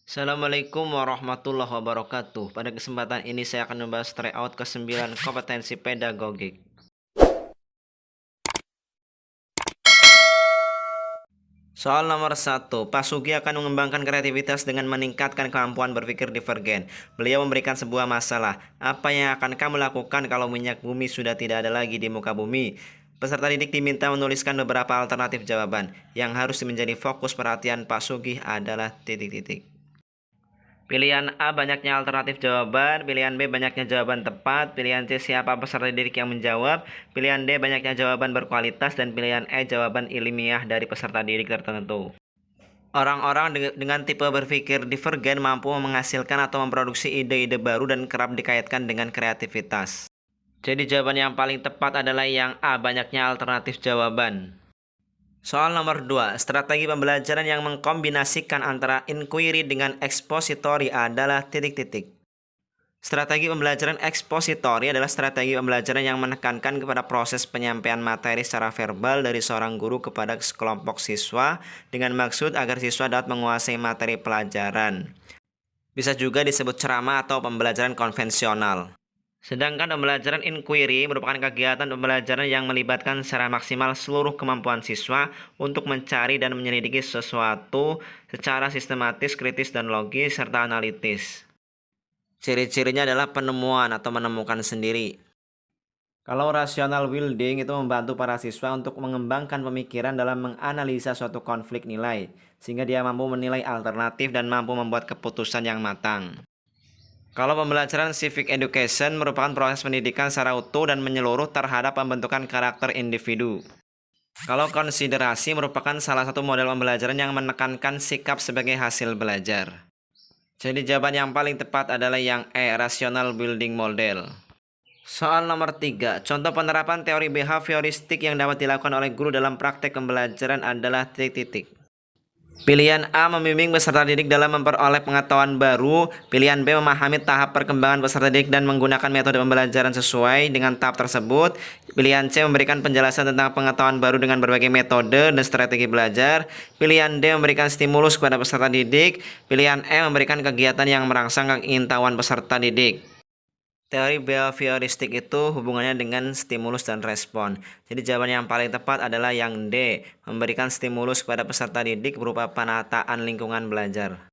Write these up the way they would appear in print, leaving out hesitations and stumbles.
Assalamualaikum warahmatullahi wabarakatuh. Pada kesempatan ini saya akan membahas tryout ke-9 kompetensi pedagogik. Soal nomor 1, Pak Sugi akan mengembangkan kreativitas dengan meningkatkan kemampuan berpikir divergen. Beliau memberikan sebuah masalah. Apa yang akan kamu lakukan kalau minyak bumi sudah tidak ada lagi di muka bumi? Peserta didik diminta menuliskan beberapa alternatif jawaban. Yang harus menjadi fokus perhatian Pak Sugi adalah titik-titik. Pilihan A banyaknya alternatif jawaban, pilihan B banyaknya jawaban tepat, pilihan C siapa peserta didik yang menjawab, pilihan D banyaknya jawaban berkualitas, dan pilihan E jawaban ilmiah dari peserta didik tertentu. Orang-orang dengan tipe berpikir divergen mampu menghasilkan atau memproduksi ide-ide baru dan kerap dikaitkan dengan kreativitas. Jadi jawaban yang paling tepat adalah yang A, banyaknya alternatif jawaban. Soal nomor 2, strategi pembelajaran yang mengkombinasikan antara inquiry dengan expository adalah titik-titik. Strategi pembelajaran expository adalah strategi pembelajaran yang menekankan kepada proses penyampaian materi secara verbal dari seorang guru kepada sekelompok siswa dengan maksud agar siswa dapat menguasai materi pelajaran. Bisa juga disebut ceramah atau pembelajaran konvensional. Sedangkan pembelajaran inquiry merupakan kegiatan pembelajaran yang melibatkan secara maksimal seluruh kemampuan siswa untuk mencari dan menyelidiki sesuatu secara sistematis, kritis, dan logis, serta analitis. Ciri-cirinya adalah penemuan atau menemukan sendiri. Kalau rational building itu membantu para siswa untuk mengembangkan pemikiran dalam menganalisa suatu konflik nilai, sehingga dia mampu menilai alternatif dan mampu membuat keputusan yang matang. Kalau pembelajaran civic education merupakan proses pendidikan secara utuh dan menyeluruh terhadap pembentukan karakter individu. Kalau konsiderasi merupakan salah satu model pembelajaran yang menekankan sikap sebagai hasil belajar. Jadi jawaban yang paling tepat adalah yang E, rational building model. Soal nomor 3, contoh penerapan teori behavioristik yang dapat dilakukan oleh guru dalam praktek pembelajaran adalah titik-titik. Pilihan A membimbing peserta didik dalam memperoleh pengetahuan baru. Pilihan B memahami tahap perkembangan peserta didik dan menggunakan metode pembelajaran sesuai dengan tahap tersebut. Pilihan C memberikan penjelasan tentang pengetahuan baru dengan berbagai metode dan strategi belajar. Pilihan D memberikan stimulus kepada peserta didik. Pilihan E memberikan kegiatan yang merangsang keingintahuan peserta didik. Teori behavioristik itu hubungannya dengan stimulus dan respon. Jadi jawaban yang paling tepat adalah yang D, memberikan stimulus kepada peserta didik berupa penataan lingkungan belajar.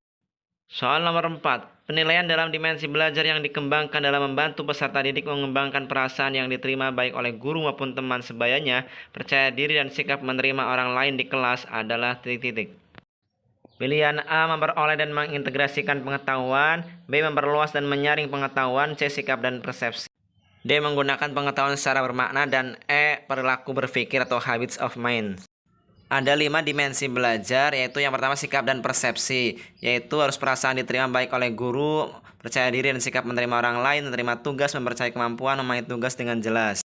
Soal nomor 4, penilaian dalam dimensi belajar yang dikembangkan dalam membantu peserta didik mengembangkan perasaan yang diterima baik oleh guru maupun teman sebayanya, percaya diri dan sikap menerima orang lain di kelas adalah titik-titik. Pilihan A memperoleh dan mengintegrasikan pengetahuan, B memperluas dan menyaring pengetahuan, C sikap dan persepsi, D menggunakan pengetahuan secara bermakna, dan E perilaku berpikir atau habits of mind. Ada 5 dimensi belajar, yaitu yang pertama sikap dan persepsi, yaitu harus perasaan diterima baik oleh guru, percaya diri dan sikap menerima orang lain, menerima tugas, mempercayai kemampuan, memahami tugas dengan jelas.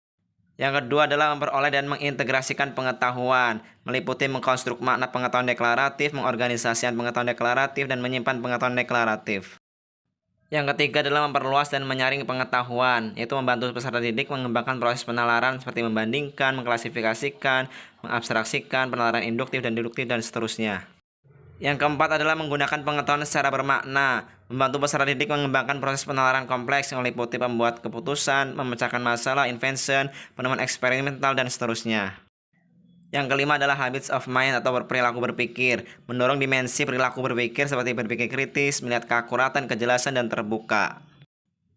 Yang kedua adalah memperoleh dan mengintegrasikan pengetahuan, meliputi mengkonstruk makna pengetahuan deklaratif, mengorganisasikan pengetahuan deklaratif, dan menyimpan pengetahuan deklaratif. Yang ketiga adalah memperluas dan menyaring pengetahuan, yaitu membantu peserta didik mengembangkan proses penalaran seperti membandingkan, mengklasifikasikan, mengabstraksikan, penalaran induktif dan deduktif, dan seterusnya. Yang keempat adalah menggunakan pengetahuan secara bermakna, membantu peserta didik mengembangkan proses penalaran kompleks yang meliputi pembuat keputusan, memecahkan masalah, invention, penemuan eksperimental, dan seterusnya. Yang kelima adalah habits of mind atau perilaku berpikir, mendorong dimensi perilaku berpikir seperti berpikir kritis, melihat keakuratan, kejelasan, dan terbuka.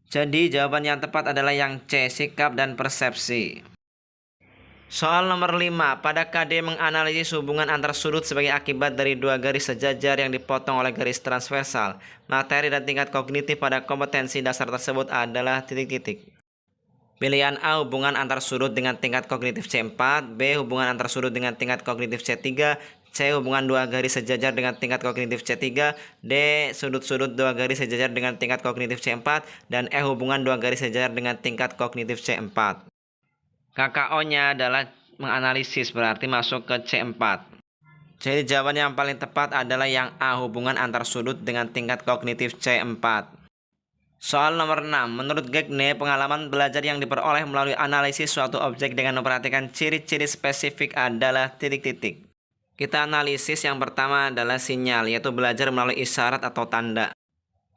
Jadi jawaban yang tepat adalah yang C, sikap dan persepsi. Soal nomor 5, pada KD menganalisis hubungan antar sudut sebagai akibat dari dua garis sejajar yang dipotong oleh garis transversal. Materi dan tingkat kognitif pada kompetensi dasar tersebut adalah titik-titik. Pilihan A hubungan antar sudut dengan tingkat kognitif C4, B hubungan antar sudut dengan tingkat kognitif C3, C hubungan dua garis sejajar dengan tingkat kognitif C3, D sudut-sudut dua garis sejajar dengan tingkat kognitif C4, dan E hubungan dua garis sejajar dengan tingkat kognitif C4. KKO-nya adalah menganalisis, berarti masuk ke C4. Jadi jawaban yang paling tepat adalah yang A, hubungan antar sudut dengan tingkat kognitif C4. Soal nomor 6, menurut Gagne, pengalaman belajar yang diperoleh melalui analisis suatu objek dengan memperhatikan ciri-ciri spesifik adalah titik-titik. Kita analisis yang pertama adalah sinyal, yaitu belajar melalui isyarat atau tanda.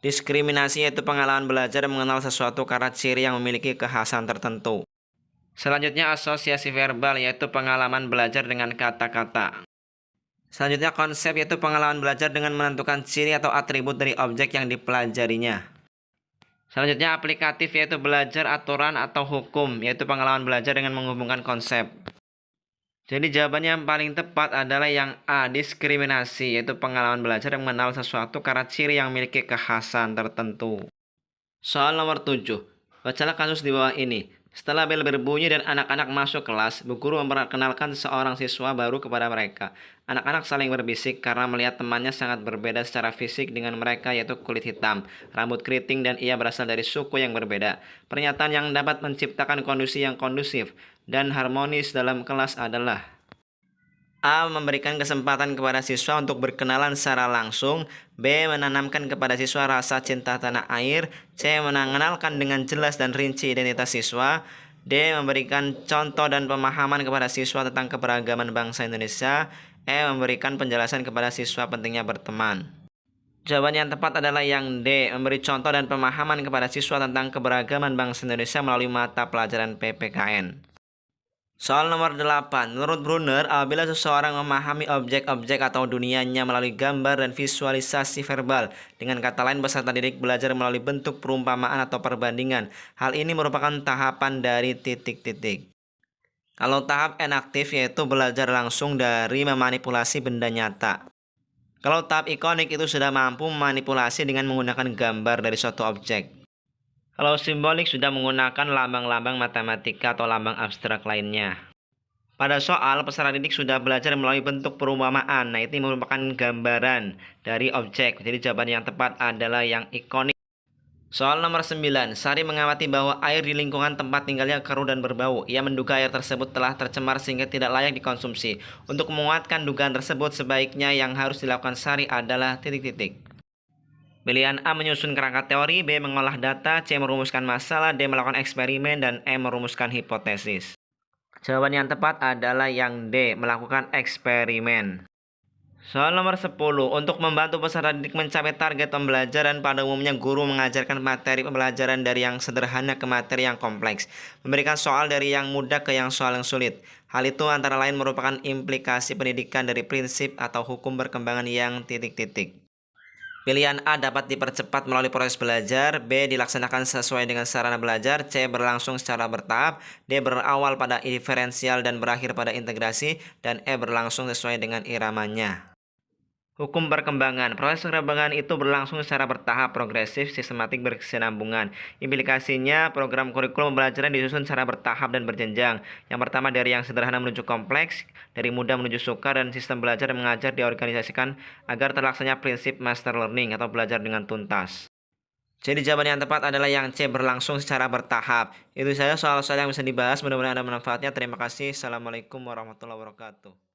Diskriminasi yaitu pengalaman belajar mengenal sesuatu karena ciri yang memiliki kekhasan tertentu. Selanjutnya asosiasi verbal, yaitu pengalaman belajar dengan kata-kata. Selanjutnya konsep, yaitu pengalaman belajar dengan menentukan ciri atau atribut dari objek yang dipelajarinya. Selanjutnya aplikatif, yaitu belajar aturan atau hukum, yaitu pengalaman belajar dengan menghubungkan konsep. Jadi jawabannya yang paling tepat adalah yang A, diskriminasi, yaitu pengalaman belajar yang mengenal sesuatu karena ciri yang memiliki kekhasan tertentu. Soal nomor 7. Bacalah kasus di bawah ini. Setelah bel berbunyi dan anak-anak masuk kelas, bu guru memperkenalkan seorang siswa baru kepada mereka. Anak-anak saling berbisik karena melihat temannya sangat berbeda secara fisik dengan mereka, yaitu kulit hitam, rambut keriting, dan ia berasal dari suku yang berbeda. Pernyataan yang dapat menciptakan kondisi yang kondusif dan harmonis dalam kelas adalah: A. Memberikan kesempatan kepada siswa untuk berkenalan secara langsung. B. Menanamkan kepada siswa rasa cinta tanah air. C. Mengenalkan dengan jelas dan rinci identitas siswa. D. Memberikan contoh dan pemahaman kepada siswa tentang keberagaman bangsa Indonesia. E. Memberikan penjelasan kepada siswa pentingnya berteman. Jawaban yang tepat adalah yang D. Memberi contoh dan pemahaman kepada siswa tentang keberagaman bangsa Indonesia melalui mata pelajaran PPKN. Soal nomor 8. Menurut Brunner, apabila seseorang memahami objek-objek atau dunianya melalui gambar dan visualisasi verbal, dengan kata lain peserta didik belajar melalui bentuk perumpamaan atau perbandingan. Hal ini merupakan tahapan dari titik-titik. Kalau tahap enaktif yaitu belajar langsung dari memanipulasi benda nyata. Kalau tahap ikonik itu sudah mampu memanipulasi dengan menggunakan gambar dari suatu objek. Kalau simbolik sudah menggunakan lambang-lambang matematika atau lambang abstrak lainnya. Pada soal, peserta didik sudah belajar melalui bentuk perumpamaan. Nah, itu merupakan gambaran dari objek. Jadi jawaban yang tepat adalah yang ikonik. Soal nomor 9. Sari mengamati bahwa air di lingkungan tempat tinggalnya keruh dan berbau. Ia menduga air tersebut telah tercemar sehingga tidak layak dikonsumsi. Untuk menguatkan dugaan tersebut, sebaiknya yang harus dilakukan Sari adalah titik-titik. Pilihan A menyusun kerangka teori, B mengolah data, C merumuskan masalah, D melakukan eksperimen, dan E merumuskan hipotesis. Jawaban yang tepat adalah yang D, melakukan eksperimen. Soal nomor 10. Untuk membantu peserta didik mencapai target pembelajaran, pada umumnya guru mengajarkan materi pembelajaran dari yang sederhana ke materi yang kompleks, memberikan soal dari yang mudah ke yang soal yang sulit. Hal itu antara lain merupakan implikasi pendidikan dari prinsip atau hukum perkembangan yang titik-titik. Pilihan A dapat dipercepat melalui proses belajar, B dilaksanakan sesuai dengan sarana belajar, C berlangsung secara bertahap, D berawal pada diferensial dan berakhir pada integrasi, dan E berlangsung sesuai dengan iramanya. Hukum perkembangan. Proses perkembangan itu berlangsung secara bertahap, progresif, sistematik, berkesinambungan. Implikasinya, program kurikulum pembelajaran disusun secara bertahap dan berjenjang. Yang pertama dari yang sederhana menuju kompleks, dari mudah menuju sukar, dan sistem belajar dan mengajar diorganisasikan agar terlaksananya prinsip master learning atau belajar dengan tuntas. Jadi jawaban yang tepat adalah yang C, berlangsung secara bertahap. Itu saja soal-soal yang bisa dibahas, mudah-mudahan ada manfaatnya. Terima kasih. Assalamualaikum warahmatullahi wabarakatuh.